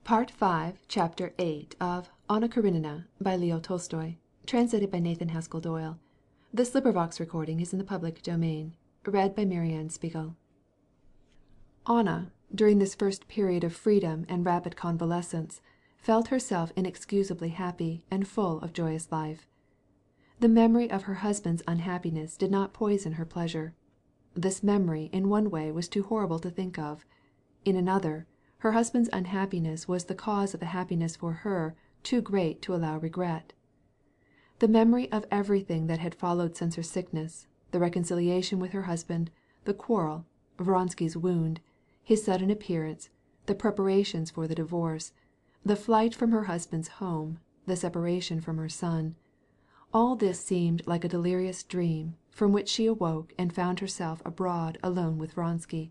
Part 5, Chapter 8 of Anna Karenina by Leo Tolstoy, translated by Nathan Haskell Doyle. This recording is in the public domain. Read by Marianne Spiegel. Anna, during this first period of freedom and rapid convalescence, felt herself inexcusably happy and full of joyous life. The memory of her husband's unhappiness did not poison her pleasure. This memory in one way was too horrible to think of. In another, her husband's unhappiness was the cause of a happiness for her too great to allow regret. The memory of everything that had followed since her sickness, the reconciliation with her husband, the quarrel, Vronsky's wound, his sudden appearance, the preparations for the divorce, the flight from her husband's home, the separation from her son, all this seemed like a delirious dream from which she awoke and found herself abroad alone with Vronsky.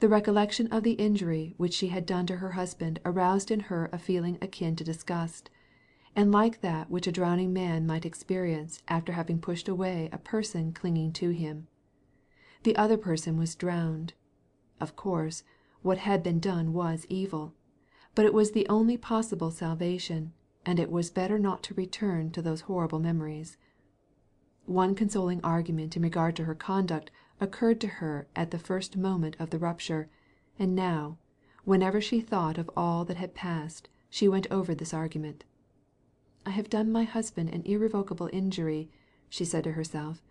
The recollection of the injury which she had done to her husband aroused in her a feeling akin to disgust, and like that which a drowning man might experience after having pushed away a person clinging to him. The other person was drowned. Of course, what had been done was evil, but it was the only possible salvation, and it was better not to return to those horrible memories. One consoling argument in regard to her conduct occurred to her at the first moment of the rupture, and now, whenever she thought of all that had passed, she went over this argument. "I have done my husband an irrevocable injury," she said to herself,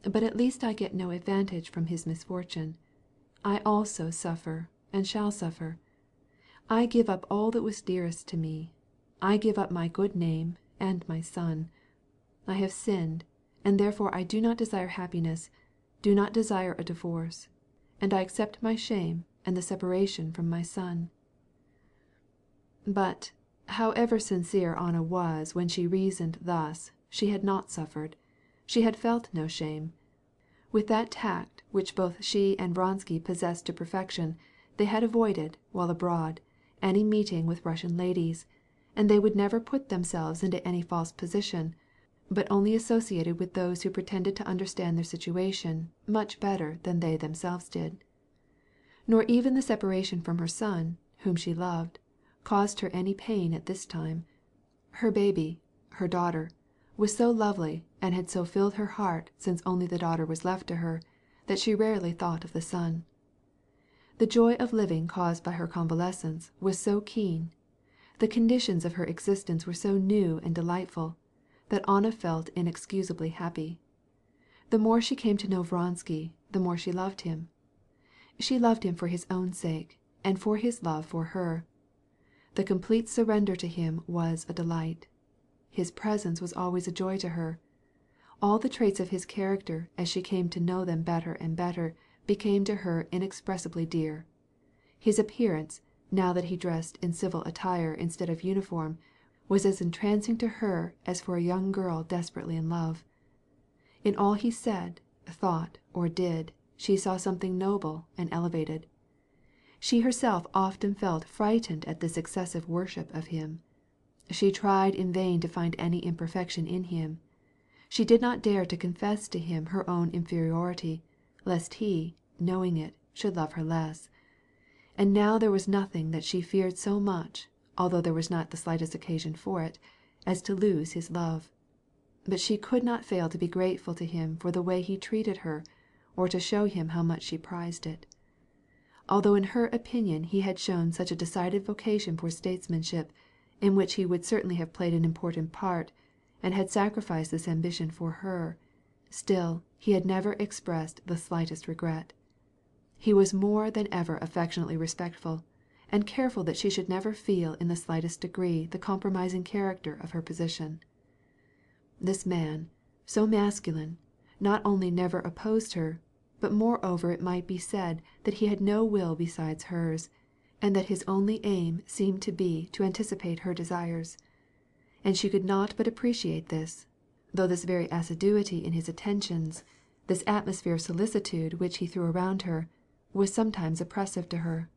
"but at least I get no advantage from his misfortune. I also suffer, and shall suffer. I give up all that was dearest to me. I give up my good name and my son. I have sinned, and therefore I do not desire happiness, do not desire a divorce, and I accept my shame and the separation from my son." But, however sincere Anna was when she reasoned thus, she had not suffered. She had felt no shame. With that tact which both she and Vronsky possessed to perfection, they had avoided, while abroad, any meeting with Russian ladies, and they would never put themselves into any false position, but only associated with those who pretended to understand their situation much better than they themselves did. Nor even the separation from her son, whom she loved, caused her any pain at this time. Her baby, her daughter, was so lovely and had so filled her heart since only the daughter was left to her, that she rarely thought of the son. The joy of living caused by her convalescence was so keen, the conditions of her existence were so new and delightful, that Anna felt inexcusably happy. The more she came to know Vronsky, the more she loved him. She loved him for his own sake, and for his love for her. The complete surrender to him was a delight. His presence was always a joy to her. All the traits of his character, as she came to know them better and better, became to her inexpressibly dear. His appearance, now that he dressed in civil attire instead of uniform, was as entrancing to her as for a young girl desperately in love. In all he said, thought, or did, she saw something noble and elevated. She herself often felt frightened at this excessive worship of him. She tried in vain to find any imperfection in him. She did not dare to confess to him her own inferiority, lest he, knowing it, should love her less. And now there was nothing that she feared so much, although there was not the slightest occasion for it, as to lose his love. But she could not fail to be grateful to him for the way he treated her, or to show him how much she prized it. Although in her opinion he had shown such a decided vocation for statesmanship, in which he would certainly have played an important part, and had sacrificed this ambition for her, still he had never expressed the slightest regret. He was more than ever affectionately respectful, and careful that she should never feel in the slightest degree the compromising character of her position. This man, so masculine, not only never opposed her, but moreover it might be said that he had no will besides hers, and that his only aim seemed to be to anticipate her desires. And she could not but appreciate this, though this very assiduity in his attentions, this atmosphere of solicitude which he threw around her, was sometimes oppressive to her.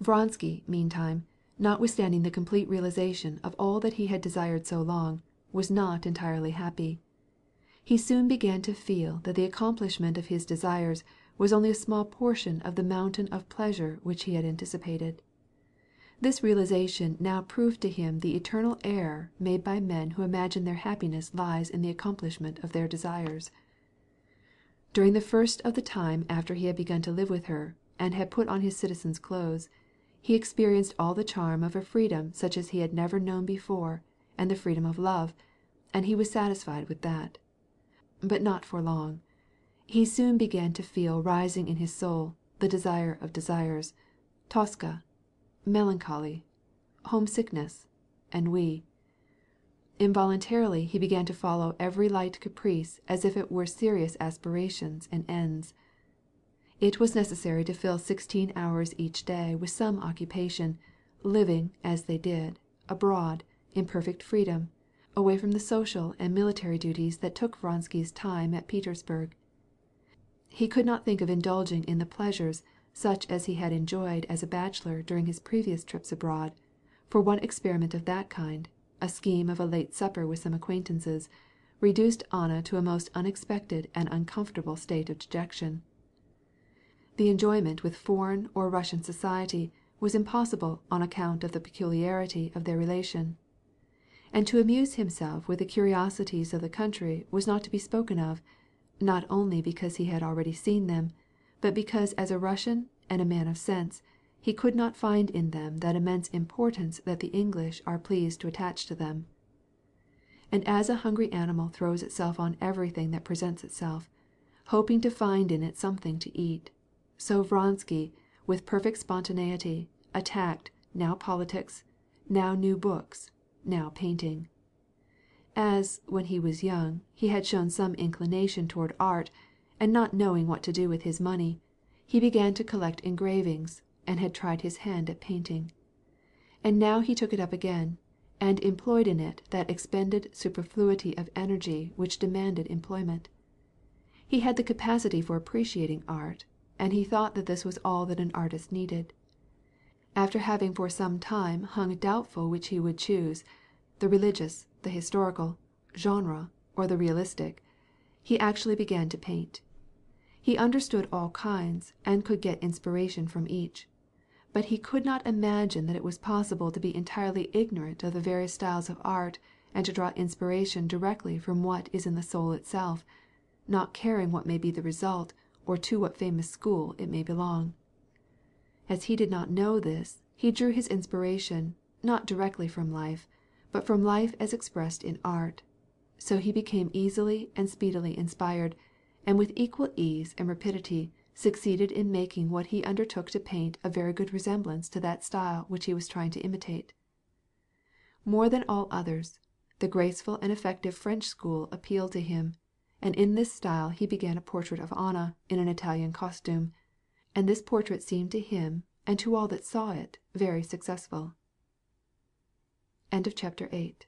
Vronsky, meantime, notwithstanding the complete realization of all that he had desired so long, was not entirely happy. He soon began to feel that the accomplishment of his desires was only a small portion of the mountain of pleasure which he had anticipated. This realization now proved to him the eternal error made by men who imagine their happiness lies in the accomplishment of their desires. During the first of the time after he had begun to live with her, and had put on his citizen's clothes, he experienced all the charm of a freedom such as he had never known before, and the freedom of love, and he was satisfied with that. But not for long. He soon began to feel rising in his soul the desire of desires, Tosca, melancholy, homesickness, ennui. Involuntarily he began to follow every light caprice as if it were serious aspirations and ends. It was necessary to fill 16 hours each day with some occupation, living, as they did, abroad, in perfect freedom, away from the social and military duties that took Vronsky's time at Petersburg. He could not think of indulging in the pleasures such as he had enjoyed as a bachelor during his previous trips abroad, for one experiment of that kind, a scheme of a late supper with some acquaintances, reduced Anna to a most unexpected and uncomfortable state of dejection. The enjoyment with foreign or Russian society was impossible on account of the peculiarity of their relation. And to amuse himself with the curiosities of the country was not to be spoken of, not only because he had already seen them, but because as a Russian and a man of sense, he could not find in them that immense importance that the English are pleased to attach to them. And as a hungry animal throws itself on everything that presents itself, hoping to find in it something to eat, so Vronsky, with perfect spontaneity, attacked now politics, now new books, now painting. As, when he was young, he had shown some inclination toward art, and not knowing what to do with his money, he began to collect engravings, and had tried his hand at painting. And now he took it up again, and employed in it that expended superfluity of energy which demanded employment. He had the capacity for appreciating art, and he thought that this was all that an artist needed. After having for some time hung doubtful which he would choose, the religious, the historical, genre, or the realistic, he actually began to paint. He understood all kinds, and could get inspiration from each. But he could not imagine that it was possible to be entirely ignorant of the various styles of art and to draw inspiration directly from what is in the soul itself, not caring what may be the result or to what famous school it may belong. As he did not know this, he drew his inspiration, not directly from life, but from life as expressed in art. So he became easily and speedily inspired, and with equal ease and rapidity succeeded in making what he undertook to paint a very good resemblance to that style which he was trying to imitate. More than all others, the graceful and effective French school appealed to him, and in this style he began a portrait of Anna in an Italian costume, and this portrait seemed to him and to all that saw it very successful. End of chapter 8.